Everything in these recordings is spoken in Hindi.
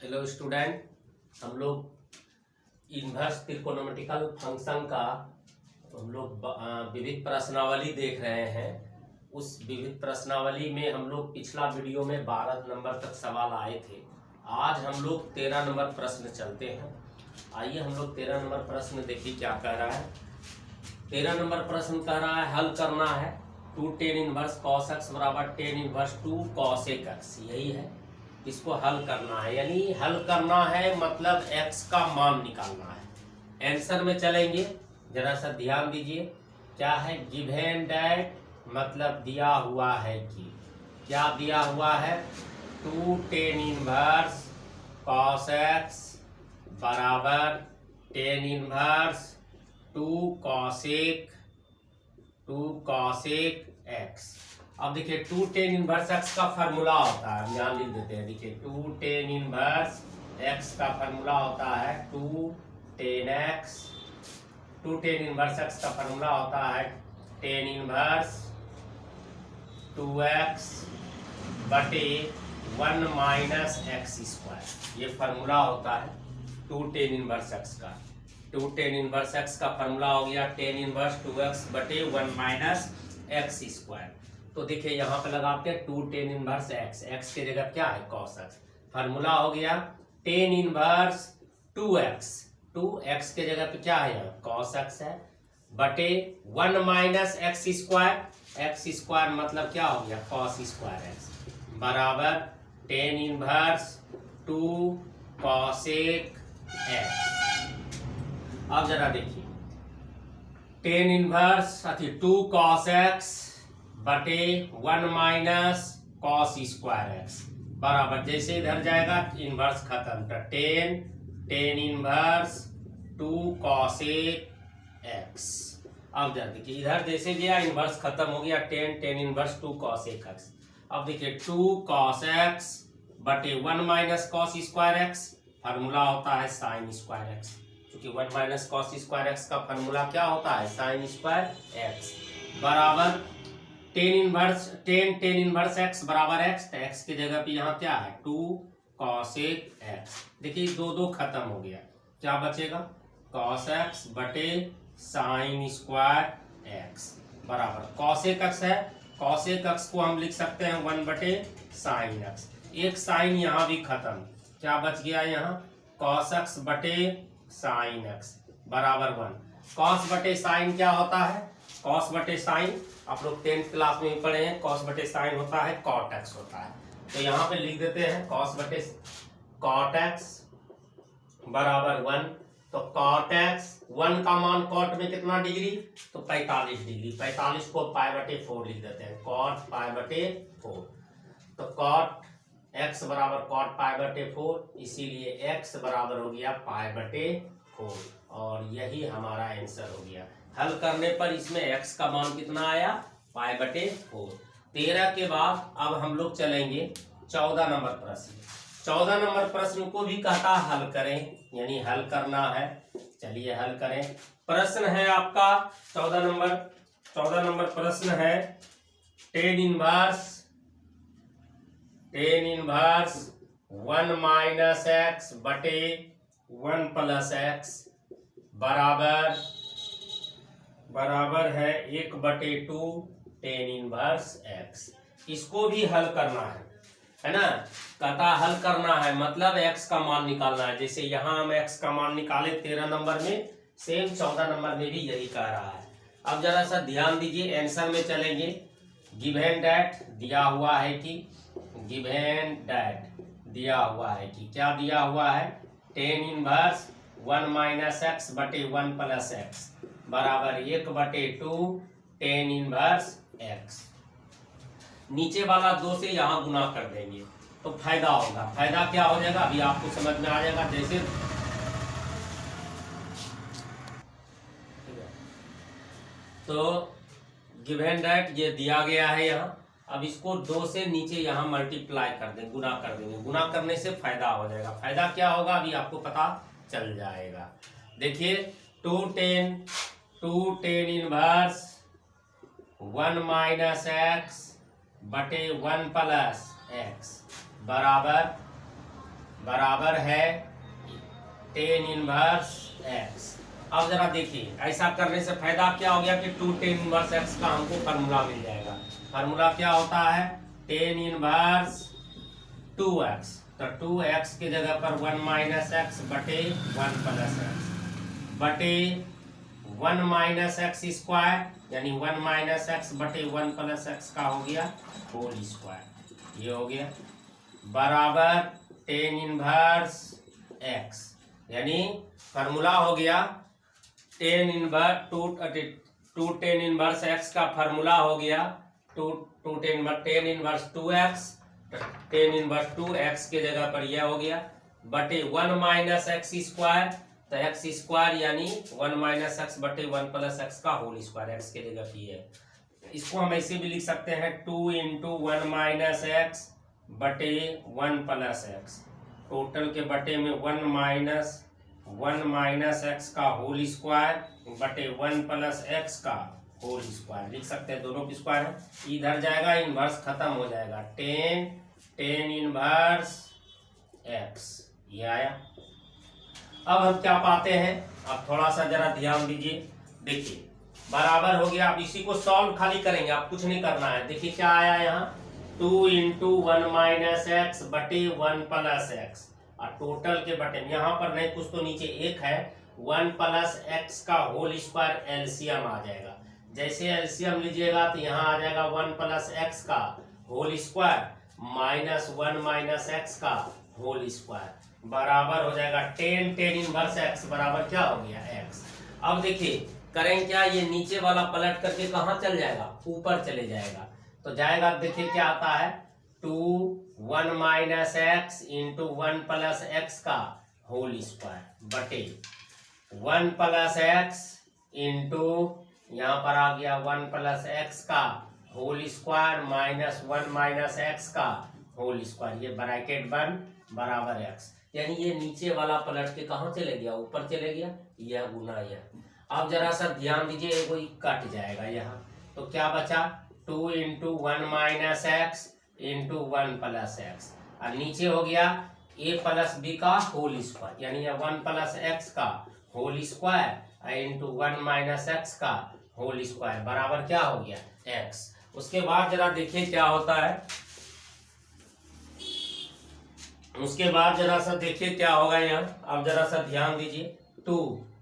हेलो स्टूडेंट, हम लोग इन्वर्स त्रिकोणमितिकल फंक्शन का हम लोग विविध प्रश्नावली देख रहे हैं। उस विविध प्रश्नावली में हम लोग पिछला वीडियो में 12 नंबर तक सवाल आए थे। आज हम लोग 13 नंबर प्रश्न चलते हैं। आइए हम लोग 13 नंबर प्रश्न देखिए क्या कह रहा है। 13 नंबर प्रश्न कह रहा है हल करना है 2 tan इनवर्स cos x बराबर tan इनवर्स 2 cos x। यही है, इसको हल करना है, यानी हल करना है मतलब x का मान निकालना है। आंसर में चलेंगे, जरा सा ध्यान दीजिए। क्या है? गिवन दैट मतलब दिया हुआ है कि क्या दिया हुआ है 2 tan इनवर्स cos x बराबर tan इनवर्स 2 cosec x। अब देखिए 2 tan इनवर्स x का फार्मूला होता है, हम यहाँ लिख देते हैं। देखिए 2 tan इनवर्स x का फार्मूला होता है 2 tan इनवर्स x का फार्मूला होता है tan इनवर्स 2x बटे 1 माइनस एक्स स्क्वायर। ये फार्मूला होता है 2 tan इनवर्स x का। 2 tan इनवर्स x का फार्मूला हो गया tan इनवर्स 2x बटे 1 माइनस एक्स स्क्वायर। तो देखिए यहाँ पे लगाते हैं 2 tan इनवर्स x, x के जगह क्या है cos x। फार्मूला हो गया tan इनवर्स 2x के जगह पे क्या है यहाँ cos x है बटे 1 माइनस एक्स स्क्वायर मतलब क्या हो गया cos स्क्वायर x बराबर tan इनवर्स 2 cosec x। अब जरा देखिए tan इनवर्स 2 cos x बटे 1 माइनस cos स्क्वायर x बराबर, जैसे इधर जाएगा इनवर्स खत्म तो tan इनवर्स 2 cosec x। अब जरा देखिए इधर जैसे गया इनवर्स खत्म हो गया tan इनवर्स 2 cosec x। अब देखिए 2 cos x बटे 1 minus cos square x, formula होता है sin स्क्वायर x। क्योंकि 1 माइनस cos स्क्वायर x का फार्मूला क्या होता है sin स्क्वायर x बराबर tan इनवर्स x बराबर x, तो x की जगह पे यहाँ क्या है 2 cosec x। देखिए दो खत्म हो गया, क्या बचेगा cos x बटे sin स्क्वायर x बराबर cosec x है। cosec x को हम लिख सकते हैं 1 बटे sin x। एक sin यहाँ भी खत्म, क्या बच गया यहाँ cos x बटे sin x बराबर 1। cos बटे sin क्या होता है? cos बटे sin आप लोग 10th क्लास में पढ़े हैं, cos बटे sin होता है cot x होता है। तो यहाँ पे लिख देते हैं cos बटे cot x बराबर 1। तो cot x 1 का मान cot में कितना डिग्री? तो 45 डिग्री। 45 को पाई बटे 4 लिख देते हैं, cot पाई बटे 4। तो cot x बराबर cot पाई बटे 4, इसीलिए x बराबर हो गया पाई बटे 4 और यही हमारा आंसर हो गया। हल करने पर इसमें x का मान कितना आया पाई बटे 4। 13 के बाद अब हम लोग चलेंगे 14 नंबर प्रश्न। 14 नंबर प्रश्न को भी कहता हल करें, यानी हल करना है। चलिए हल करें। प्रश्न है आपका 14 नंबर प्रश्न है tan इनवर्स 1 माइनस एक्स बटे 1 प्लस एक्स बराबर है 1 बटे 2 tan इनवर्स x। इसको भी हल करना है ना। कहता हल करना है मतलब x का मान निकालना है। जैसे यहाँ हम x का मान निकाले 13 नंबर में, सेम 14 नंबर में भी यही कह रहा है। अब जरा सा ध्यान दीजिए, आंसर में चलेंगे। गिवन दैट दिया हुआ है कि क्या दिया हुआ है tan इनवर्स 1 माइनस एक्स बटे 1 प्लस एक्स बराबर 1 बटे 2 tan इनवर्स x। नीचे वाला 2 से यहाँ गुना कर देंगे तो फायदा होगा। फायदा क्या हो जाएगा अभी आपको समझ में आ जाएगा। जैसे तो गिवन दैट ये दिया गया है यहाँ। अब इसको 2 से नीचे यहाँ मल्टीप्लाई कर देंगे, गुना कर देंगे। गुना करने से फायदा हो जाएगा। फायदा क्या होगा अभी आपको पता चल जाएगा। देखिए 2 tan इनवर्स 1 माइनस एक्स बटे 1 प्लस एक्स बराबर बराबर है टेन इनवर्स एक्स। अब जरा देखिए ऐसा करने से फायदा क्या हो गया कि 2 टेन इनवर्स एक्स का हमको फार्मूला मिल जाएगा। फार्मूला क्या होता है, टेन इनवर्स 2x, तो 2x की जगह पर 1 माइनस एक्स बटे 1 प्लस एक्स बटे 1 माइनस एक्स स्क्वायर, यानी 1 माइनस एक्स बटे 1 प्लस एक्स का हो गया होल स्क्वायर, ये हो गया बराबर टेन इनवर्स एक्स। यानी फार्मूला हो गया tan inverse two ten inverse x का फार्मूला हो गया tan inverse 2x, tan inverse 2x के जगह पर यह हो गया बटे 1 माइनस एक्स स्क्वायर, तो एक्स स्क्वायर यानी 1 माइनस एक्स बटे 1 प्लस एक्स का होल स्क्वायर, एक्स के जगह पे है। इसको हम ऐसे भी लिख सकते हैं 2 इंटू 1 माइनस एक्स बटे 1 प्लस एक्स, टोटल के बटे में 1 माइनस एक्स का होल स्क्वायर बटे 1 प्लस एक्स का होल स्क्वायर लिख सकते हैं, दोनों की स्क्वायर है, इधर जाएगा इनवर्स खत्म हो जाएगा, टेन इनवर्स एक्स, ये आया। अब हम क्या पाते हैं, अब थोड़ा सा जरा ध्यान दीजिए, देखिए बराबर हो गया। अब इसी को सॉल्व खाली करेंगे, आप कुछ नहीं करना है। देखिए क्या आया यहाँ 2 इंटू 1 माइनस एक्स बटे 1 प्लस एक्स, और टोटल के बटे यहाँ पर नहीं कुछ तो नीचे एक है 1 प्लस एक्स का होल स्क्वायर, एलसीएम आ जाएगा। जैसे एलसीएम लीजिएगा तो यहाँ आ जाएगा 1 प्लस एक्स का whole square minus 1 minus x का होल स्क्वायर बराबर हो जाएगा टेन इनवर्स एक्स बराबर क्या हो गया एक्स। अब देखिए करें क्या, ये नीचे वाला पलट करके कहाँ चल जाएगा, ऊपर चले जाएगा, तो जाएगा देखिए क्या आता है 2 1 minus x into 1 plus x का होल स्क्वायर बटे 1 प्लस एक्स इंटू यहाँ पर आ गया 1 प्लस एक्स का whole square minus 1 minus x का होल स्क्वायर, ये ब्रैकेट बन बराबर एक्स। यानी ये नीचे वाला पलट के कहाँ चले गया, ऊपर चले गया, यह गुना यह। अब जरा सा ध्यान दीजिए, कोई कट जाएगा यहाँ, तो क्या बचा 2 into 1 minus x into 1 plus x, और नीचे हो गया a प्लस बी का होल स्क्वायर, यानी 1 प्लस एक्स का whole square into 1 minus x का होल स्क्वायर बराबर क्या हो गया x। उसके बाद जरा देखिए क्या होता है, उसके बाद जरा सा देखिए क्या होगा यहाँ। अब जरा सा ध्यान दीजिए 2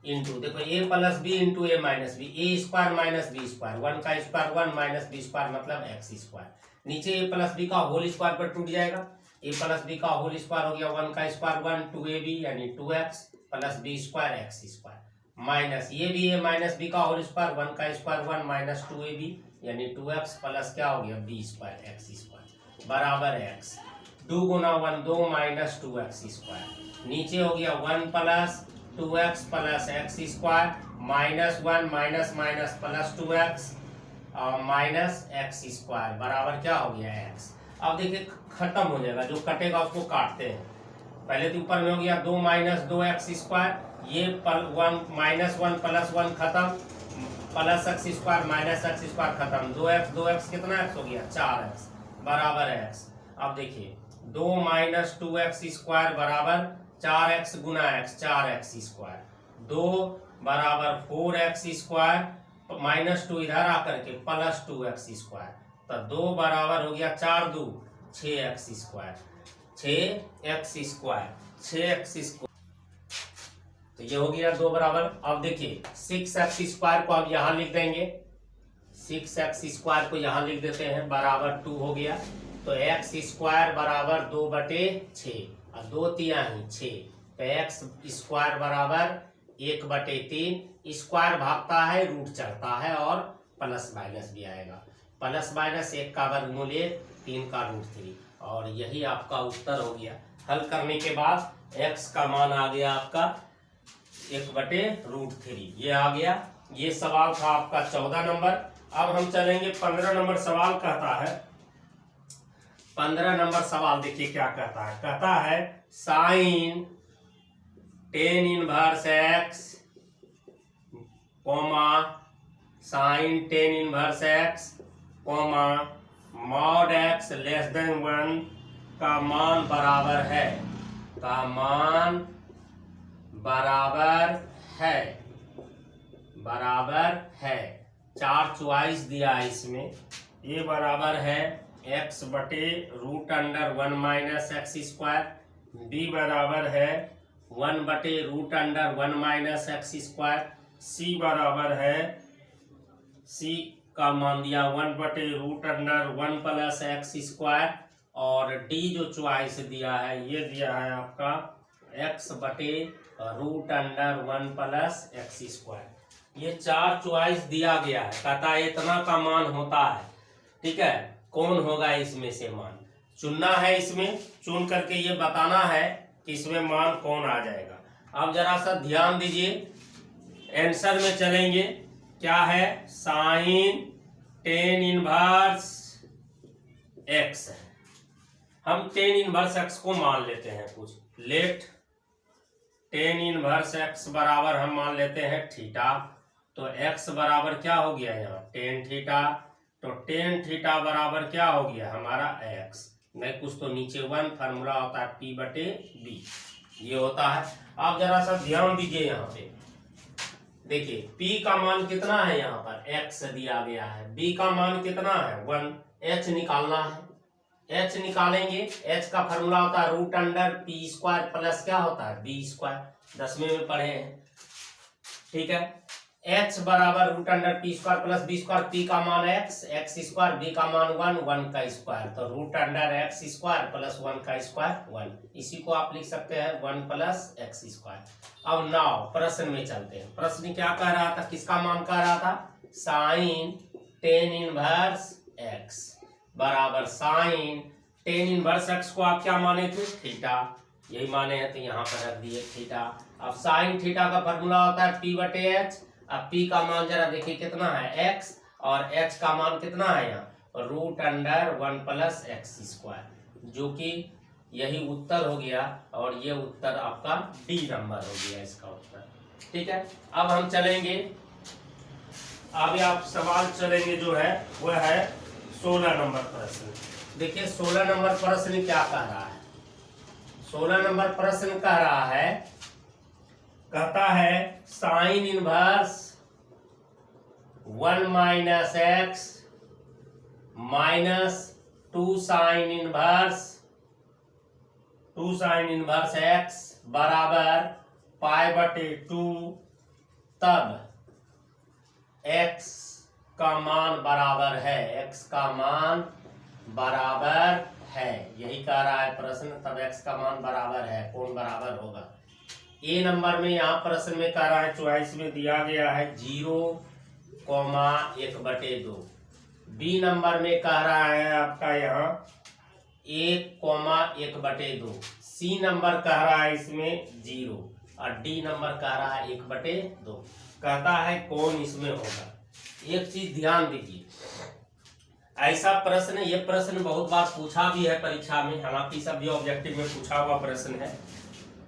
इंटू देखो a plus b into a minus b, a square minus b square, 1 का स्क्वायर 1 माइनस बी स्क्वायर मतलब एक्स स्क्वायर, नीचे ए प्लस बी का होल स्क्वायर पर टूट जाएगा, ए प्लस बी का होल स्क्वायर हो गया 1 का स्क्वायर 1 2ab यानी 2x plus b square x square minus ये भी ए माइनस बी का होल स्क्वायर 1 का स्क्वायर 1 माइनस 2ab यानी 2x प्लस क्या हो गया बी स्क्वायर एक्स स्क्वायर बराबर x। 2 गुना 1 2 माइनस 2x स्क्वायर, नीचे हो गया 1 plus 2x plus x square minus 1 minus minus plus 2x minus x square बराबर क्या हो गया x। अब देखिए खत्म हो जाएगा, जो कटेगा उसको काटते हैं। पहले तो ऊपर में हो गया 2 माइनस 2x स्क्वायर, ये 1 माइनस 1 प्लस 1 खत्म, plus x square minus x square खत्म, 2x कितना x हो गया 4x बराबर x। अब देखिए 2 माइनस 2x स्क्वायर बराबर 4x गुना x 4x स्क्वायर, 2 बराबर 4x स्क्वायर माइनस 2 इधर आकर के प्लस 2x स्क्वायर, तो 2 बराबर हो गया 4 2 6x स्क्वायर 6x स्क्वायर, तो ये हो गया 2 बराबर। अब देखिए 6x स्क्वायर को अब यहाँ लिख देंगे, 6x स्क्वायर को यहाँ लिख देते हैं बराबर 2 हो गया, तो x स्क्वायर बराबर 2/6 और 2 तिया ही 6, तो x स्क्वायर बराबर 1/3, स्क्वायर भागता है रूट चढ़ता है और प्लस माइनस भी आएगा, प्लस माइनस 1 का वर्गमूल 3 का रूट 3, और यही आपका उत्तर हो गया। हल करने के बाद x का मान आ गया आपका 1/√3, ये आ गया। ये सवाल था आपका 14 नंबर। अब हम चलेंगे 15 नंबर सवाल कहता है, 15 नंबर सवाल देखिए क्या कहता है, कहता है sine 10 inverse x comma sine 10 inverse x comma mod x less than 1 का मान बराबर है का मान बराबर है 4 चॉइस दिया है इसमें। ये बराबर है x बटे root under 1 minus x square, B बराबर है 1 बटे root under 1 minus x square, C बराबर है, सी का मान दिया 1 बटे root under 1 plus x square, और डी जो चॉइस दिया है ये दिया है आपका x बटे root under 1 plus x square. ये 4 चॉइस दिया गया है, कहता है इतना का मान होता है। ठीक है, कौन होगा इसमें से मान चुनना है, इसमें चुन करके ये बताना है कि इसमें मान कौन आ जाएगा। अब जरा सा ध्यान दीजिए, आंसर में चलेंगे, क्या है, साइन टेन इनवर्स एक्स है। हम टेन इनवर्स एक्स को मान लेते हैं कुछ, लेट टेन इनवर्स एक्स बराबर हम मान लेते हैं थीटा। तो एक्स बराबर क्या हो गया यहाँ, टेन थीटा। तो टेन थीटा बराबर क्या हो गया हमारा एक्स, नहीं कुछ तो नीचे 1, फार्मूला होता है पी बटे बी, ये होता है। आप जरा सा ध्यान दीजिए यहाँ पे, देखिए p का मान कितना है, यहाँ पर x दिया गया है, b का मान कितना है 1, h निकालना है। h निकालेंगे, h का फार्मूला होता है root under p square plus क्या होता है बी स्क्वायर, 10वीं में पढ़े हैं। ठीक है, h बराबर root under p square plus b square, p का मान x स्क्वायर, b का मान 1 का स्क्वायर, तो root under x square plus 1 का स्क्वायर 1, इसी को आप लिख सकते हैं 1 प्लस एक्स स्क्वायर। अब नाउ प्रश्न में चलते हैं। प्रश्न क्या कह रहा था, किसका मान कह रहा था, साइन टेन इनवर्स x बराबर साइन टेन इनवर्स x को आप क्या माने थे, थीटा, यही माने हैं, तो यहाँ पर रख दिए थीटा। अब साइन थीटा का फॉर्मूला होता है p बटे एच। अब p का मान जरा देखिए कितना है x, और h का मान कितना है यहाँ root under 1 plus x square, जो कि यही उत्तर हो गया, और ये उत्तर आपका डी नंबर हो गया इसका उत्तर। ठीक है, अब हम चलेंगे, अभी आप सवाल चलेंगे जो है वह है 16 नंबर प्रश्न। देखिए 16 नंबर प्रश्न क्या कह रहा है, 16 नंबर प्रश्न कह रहा है, कहता है sine inverse 1 minus x minus 2 sine inverse x बराबर पाई बटे 2, तब x का मान बराबर है, x का मान बराबर है, यही कह रहा है प्रश्न, तब x का मान बराबर है, कौन बराबर होगा। ए नंबर में यहाँ प्रश्न में कह रहा है, चॉइस में दिया गया है 0,1/2। बी नंबर में कह रहा है आपका यहाँ 1,1/2। सी नंबर कह रहा है इसमें 0, और डी नंबर कह रहा है 1/2। कहता है कौन इसमें होगा। एक चीज ध्यान दीजिए, ऐसा प्रश्न, ये प्रश्न बहुत बार पूछा भी है परीक्षा में, हालांकि सब ये ऑब्जेक्टिव में पूछा हुआ प्रश्न है।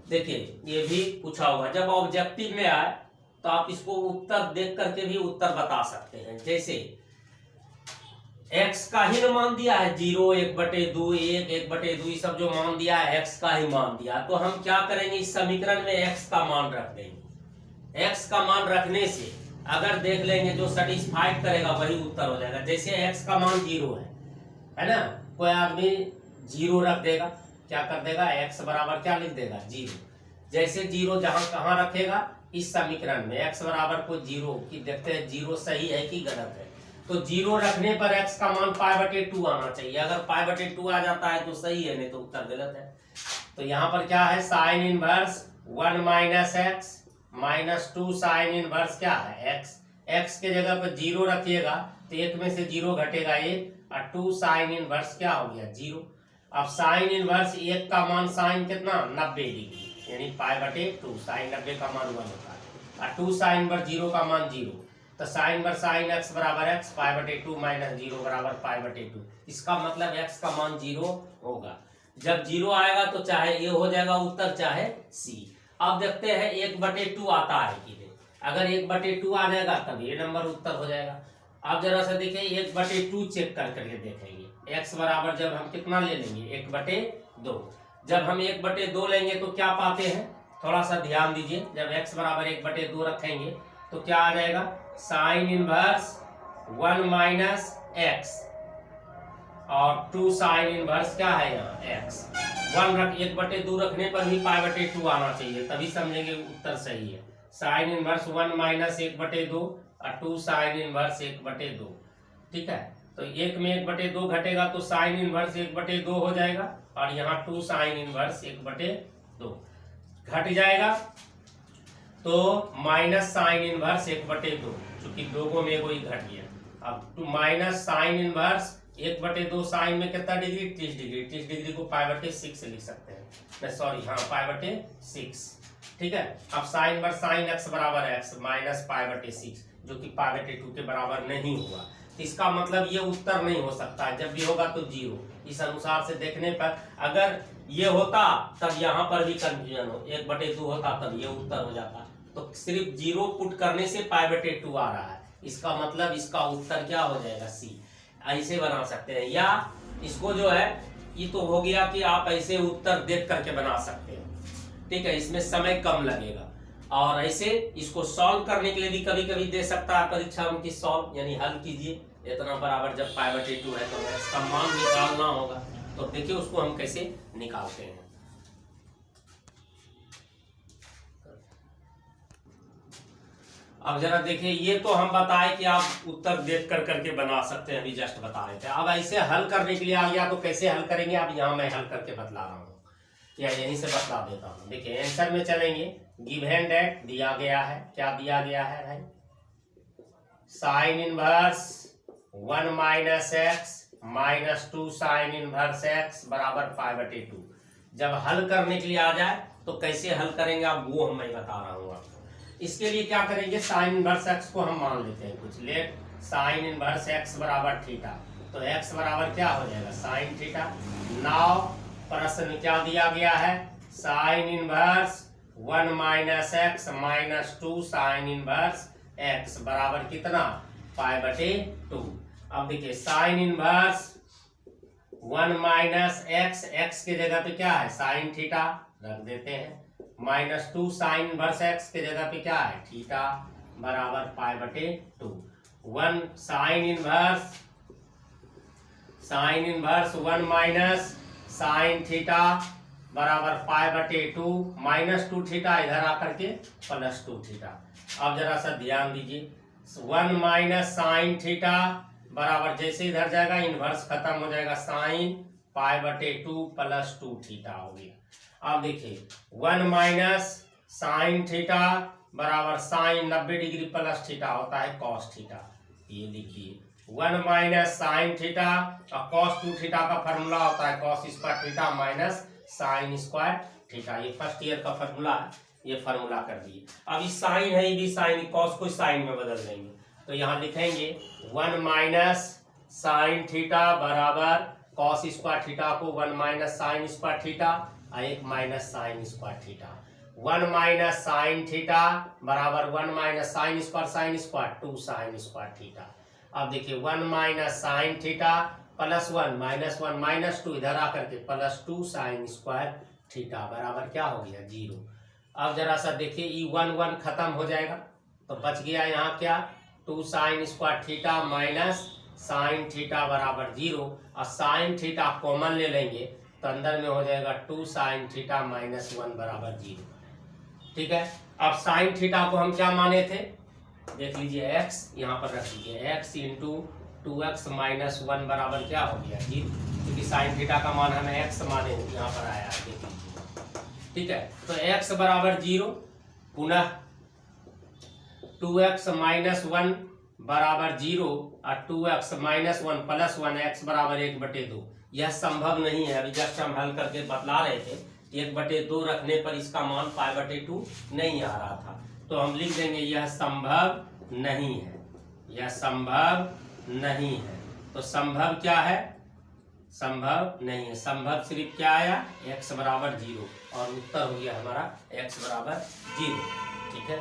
देखिए ये भी पूछा हुआ, जब ऑब्जेक्टिव में आए तो आप इसको उत्तर देख करके भी उत्तर बता सकते हैं। जैसे x का ही मान दिया है 0, 1/2, 1, 1/2, ये सब जो मान दिया है x का ही मान दिया, तो हम क्या करेंगे, इस समीकरण में x का मान रख देंगे। x का मान रखने से अगर देख लेंगे जो सेटिस्फाइड करेगा वही उत्तर हो जाएगा। जैसे x का मान 0 है ना, कोई आदमी 0 रख देगा, क्या कर देगा, x बराबर क्या लिख देगा 0। जैसे 0 जहां कहां रखेगा, इस समीकरण में x बराबर को 0 की देखते हैं 0 सही है कि गलत है, तो 0 रखने पर x का मान पाई बटे 2 आना चाहिए। अगर पाई बटे 2 आ जाता है तो सही है, नहीं तो उत्तर गलत है। तो यहाँ पर क्या है, sine inverse 1 minus x minus 2 sine inverse क्या है x। x के जगह पर 0 रखिएगा तो 1 में से 0 घटेगा 1, और 2 साइन इनवर्स क्या हो गया 0। अब साइन इनवर्स 1 का मान साइन कितना 90 डिग्री, यानी पाई बटे 2, साइन 90 का मान 1 होता है, और 2 साइन इनवर्स 0 का मान 0, तो साइन इनवर्स साइन x बराबर x, पाई बटे 2 माइनस 0 बराबर पाई बटे 2। इसका मतलब x का मान 0 होगा। जब 0 आएगा तो चाहे ये हो जाएगा उत्तर, चाहे C। अब देखते हैं 1/2 आता है कि नहीं, अगर 1/2 आ जाएगा तब ये नंबर उत्तर हो जाएगा। अब जरा सा देखिए 1/2 चेक करके देखेंगे, x बराबर जब हम कितना ले लेंगे 1/2, जब हम 1/2 लेंगे तो क्या पाते हैं, थोड़ा सा ध्यान दीजिए। जब x बराबर 1/2 रखेंगे तो क्या आ जाएगा, साइन इनवर्स 1 माइनस एक्स और 2 साइन इनवर्स क्या है यहाँ x। 1/2 रखने पर भी π/2 आना चाहिए, तभी समझेंगे उत्तर सही है। साइन इनवर्स 1 माइनस 1/2 और 2 साइन इनवर्स 1/2। ठीक है, तो 1 में 1/2 घटेगा तो साइन इनवर्स 1/2 हो जाएगा और यहाँ 2 साइन इनवर्स 1/2 घट जाएगा तो माइनस साइन इनवर्स 1/2, चूंकि दोगो में एगो ही घट गया। अब two minus sine inverse 1/2 sine में कितना डिग्री, 30 डिग्री। 30 डिग्री को π/6 लिख सकते हैं, सॉरी हाँ π/6। ठीक है, अब साइन इनवर्स साइन x बराबर x माइनस π/6 जो कि π/2 के बराबर नहीं हुआ, तो इसका मतलब ये उत्तर नहीं हो सकता है। जब भी होगा तो 0। इस अनुसार से देखने पर अगर ये होता तब यहाँ पर भी कंफ्यूजन हो, 1/2 होता तब ये उत्तर हो जाता। तो सिर्फ 0 पुट करने से π/2 आ रहा है, इसका मतलब इसका उत्तर क्या हो जाएगा, C। ऐसे बना सकते हैं, या इसको जो है ये तो हो गया कि आप ऐसे उत्तर देख करके बना सकते हैं। ठीक है, इसमें समय कम लगेगा। और ऐसे इसको सॉल्व करने के लिए भी कभी कभी दे सकता है परीक्षा में कि सॉल्व यानी हल कीजिए, इतना बराबर जब π/2 है तो इसका मान निकालना होगा। तो देखिए उसको हम कैसे निकालते हैं। अब जरा देखिए, ये तो हम बताए कि आप उत्तर देख कर करके बना सकते हैं, अभी जस्ट बता रहे थे। अब ऐसे हल करने के लिए आ गया तो कैसे हल करेंगे, अब यहाँ मैं हल करके बतला रहा हूँ या यहीं से बतला देता हूँ। देखिए आंसर में चलेंगे, गिवन डेट दिया गया है, क्या दिया गया है भाई, sine inverse 1 minus x minus 2 sine inverse x बराबर π/2। जब हल करने के लिए आ जाए तो कैसे हल करेंगे आप, वो हम मैं बता रहा हूँ आपको। इसके लिए क्या करेंगे, साइन इनवर्स एक्स को हम मान लेते हैं कुछ, लेट साइन इनवर्स एक्स बराबर थीटा। तो एक्स बराबर क्या हो जाएगा, साइन थीटा। नाउ प्रश्न क्या दिया गया है, sine inverse 1 minus x minus 2 sine inverse x बराबर कितना, π/2। अब देखिए sine inverse 1 minus x, x के जगह पे क्या है साइन थीटा रख देते हैं, माइनस 2 साइन इनवर्स एक्स के जगह पे क्या है थीटा बराबर π/2। 1 sine inverse 1 minus sine theta बराबर π/2 माइनस 2 थीटा इधर आकर के प्लस 2 थीटा। अब जरा सा ध्यान दीजिए, 1 माइनस साइन थीटा बराबर जैसे इधर जाएगा इनवर्स खत्म हो जाएगा, साइन π/2 प्लस 2 थीटा हो गया। अब देखिए 1 माइनस साइन थीटा बराबर साइन 90 डिग्री प्लस थीटा होता है कॉस थीटा। ये लिखिए 1 माइनस साइन थीटा और कॉस 2 थीटा का फॉर्मूला होता है cos square theta minus sine square theta. ये फर्स्ट ईयर का फॉर्मूला है, ये फॉर्मूला कर दिए। अब इस साइन है, ये भी साइन, कॉस को साइन में बदल देंगे तो यहाँ लिखेंगे 1 माइनस साइन थीटा बराबर कॉस स्क्वायर थीटा को 1 माइनस साइन स्क्वायर थीटा और 1 minus sine square theta. 1 minus sine theta बराबर 1 minus sine square 2 sine square theta. अब देखिए 1 minus sine theta plus 1 minus 2 इधर आकर के प्लस 2 साइन स्क्वायर थीटा बराबर क्या हो गया 0। अब जरा सा देखिए ये 1 खत्म हो जाएगा तो बच गया यहाँ क्या 2 sine square theta minus sine theta बराबर 0 और साइन थीटा कॉमन ले लेंगे तो अंदर में हो जाएगा 2 साइन थीटा माइनस 1 बराबर 0। ठीक है, अब साइन थीटा को हम क्या माने थे, देख लीजिए x यहाँ पर रख लीजिए, x इंटू 2x माइनस 1 बराबर क्या हो गया 0, क्योंकि साइन थीटा का मान हमें x माने यहाँ पर आया है, देख लीजिए। ठीक है, तो x बराबर 0 पुनः 2x माइनस 1 बराबर 0 और 2x माइनस 1 प्लस 1 x बराबर 1/2। यह संभव नहीं है, अभी जस्ट हम हल करके बतला रहे थे 1/2 रखने पर इसका मान π/2 नहीं आ रहा था, तो हम लिख देंगे यह संभव नहीं है, यह संभव नहीं है। तो संभव क्या है, संभव नहीं है, संभव सिर्फ क्या आया x बराबर 0 और उत्तर हो गया हमारा x बराबर 0। ठीक है,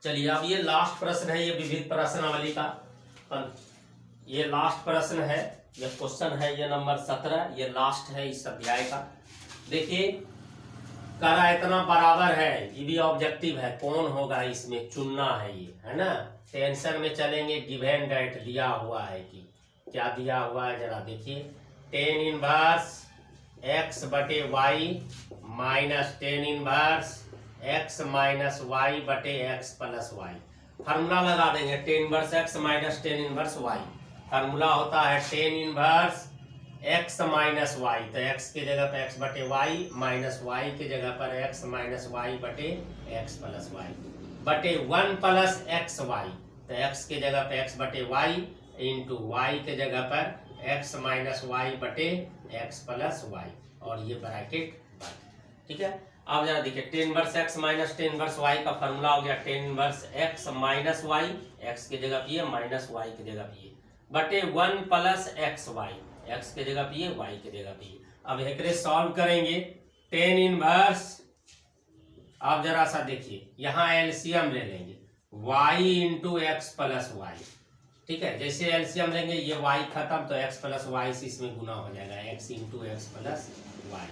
चलिए अब ये लास्ट प्रश्न है, ये विविध प्रश्नावली का ये लास्ट प्रश्न है, ये क्वेश्चन है, ये नंबर 17, ये लास्ट है इस अध्याय का। देखिए करा इतना बराबर है, ये भी ऑब्जेक्टिव है, कौन होगा इसमें चुनना है, ये है ना। टेंशन में चलेंगे, गिवन डेट दिया हुआ है कि क्या दिया हुआ है जरा देखिए, टेन इनवर्स एक्स बटे y minus tan inverse x minus y बटे एक्स प्लस वाई। फार्मूला लगा देंगे, tan inverse x minus tan inverse y. Formula होता है tan inverse x minus y, तो एक्स के जगह पर एक्स बटे वाई माइनस वाई के जगह पर एक्स माइनस वाई बटे एक्स प्लस वाई बटे 1 प्लस एक्स वाई, तो एक्स के जगह पर एक्स बटे वाई इंटू वाई के जगह पर एक्स माइनस वाई बटे एक्स प्लस वाई, और ये ब्रैकेट बंद। ठीक है, अब जरा देखिए tan inverse x minus tan inverse y का फॉर्मूला हो गया tan inverse x minus y, x की जगह पे माइनस वाई की जगह पे बटे 1 प्लस एक्स वाई, एक्स की जगह पे वाई की जगह पे। अब एक सॉल्व करेंगे, टेन इनवर्स, अब जरा सा देखिए यहाँ एलसीएम ले लेंगे, y into x plus y. ठीक है, जैसे एलसीएम लेंगे ये y खत्म तो x प्लस वाई से इसमें गुना हो जाएगा, x into x plus y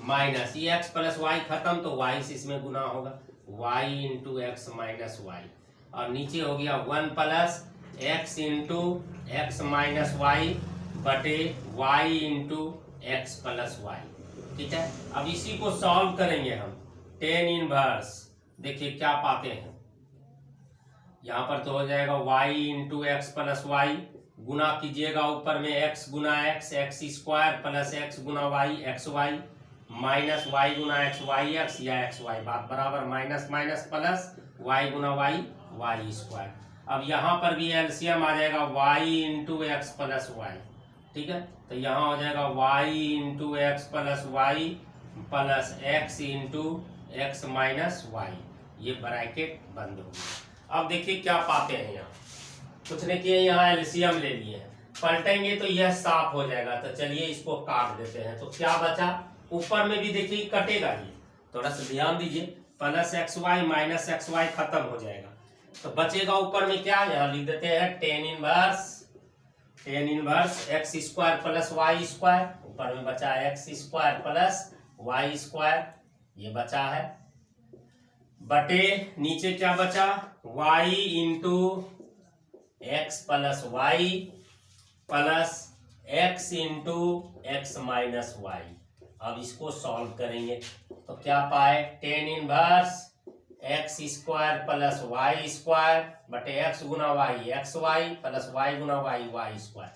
minus ये x प्लस वाई खत्म तो y से इसमें गुना होगा, y into x minus y, और नीचे हो गया 1 plus x into x minus y बटे y into x plus y. ठीक है, अब इसी को सॉल्व करेंगे हम, टेन इनवर्स, देखिए क्या पाते हैं, यहाँ पर तो हो जाएगा y into x plus y, गुना कीजिएगा ऊपर में x गुना x, x square plus x गुना y x y, minus y गुना एक्स वाई एक्स या एक्स वाई, बात बराबर, माइनस माइनस प्लस y गुना वाई वाई स्क्वायर। अब यहाँ पर भी एलसीएम आ जाएगा y into x plus y. ठीक है, तो यहाँ हो जाएगा y into x plus y plus x into x minus Y, ये ब्रैकेट बंद हो गया। अब देखिए क्या पाते हैं, यहाँ कुछ नहीं किए, यहाँ एलसीएम ले लिए हैं, पलटेंगे तो यह साफ हो जाएगा, तो चलिए इसको काट देते हैं। तो क्या बचा, ऊपर में भी देखिए कटेगा, ये थोड़ा सा ध्यान दीजिए, plus x y minus x y खत्म हो जाएगा, तो बचेगा ऊपर में क्या, यहाँ लिख देते हैं tan inverse x square plus y square, ऊपर में बचा है x square plus y square, ये बचा है, बटे नीचे क्या बचा, y into x plus y plus x into x minus y. अब इसको सॉल्व करेंगे तो क्या पाए, tan inverse x square plus y square बटे एक्स गुना y x y plus y गुना y y square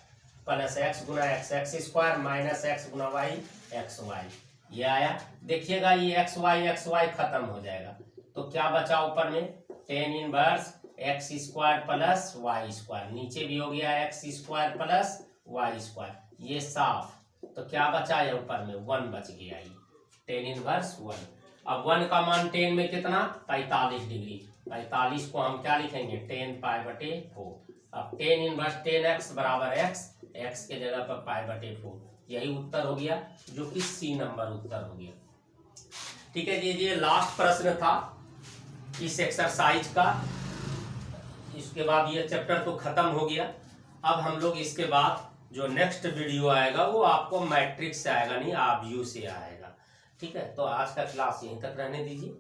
plus x गुना x x square minus x गुना वाई एक्स वाई, ये आया। देखिएगा ये एक्स वाई खत्म हो जाएगा, तो क्या बचा ऊपर में, tan inverse x square plus y square, नीचे भी हो गया x square plus y square, ये साफ, तो क्या बचा है ऊपर में 1 बच गया, ये टेन इनवर्स 1। अब 1 का मान 10 में कितना, 45 डिग्री, 45 को हम क्या लिखेंगे, 10 पाई बटे 4। अब टेन इनवर्स 10x बराबर x के जगह पर पाई बटे 4, यही उत्तर हो गया, जो कि सी नंबर उत्तर हो गया। ठीक है जी, ये लास्ट प्रश्न था इस एक्सरसाइज का, इसके बाद ये चैप्टर तो खत्म हो गया। अब हम लोग इसके बाद जो नेक्स्ट वीडियो आएगा वो आपको मैट्रिक्स से आएगा, नहीं आव्यूह से आएगा। ठीक है, तो आज का क्लास यहीं तक रहने दीजिए।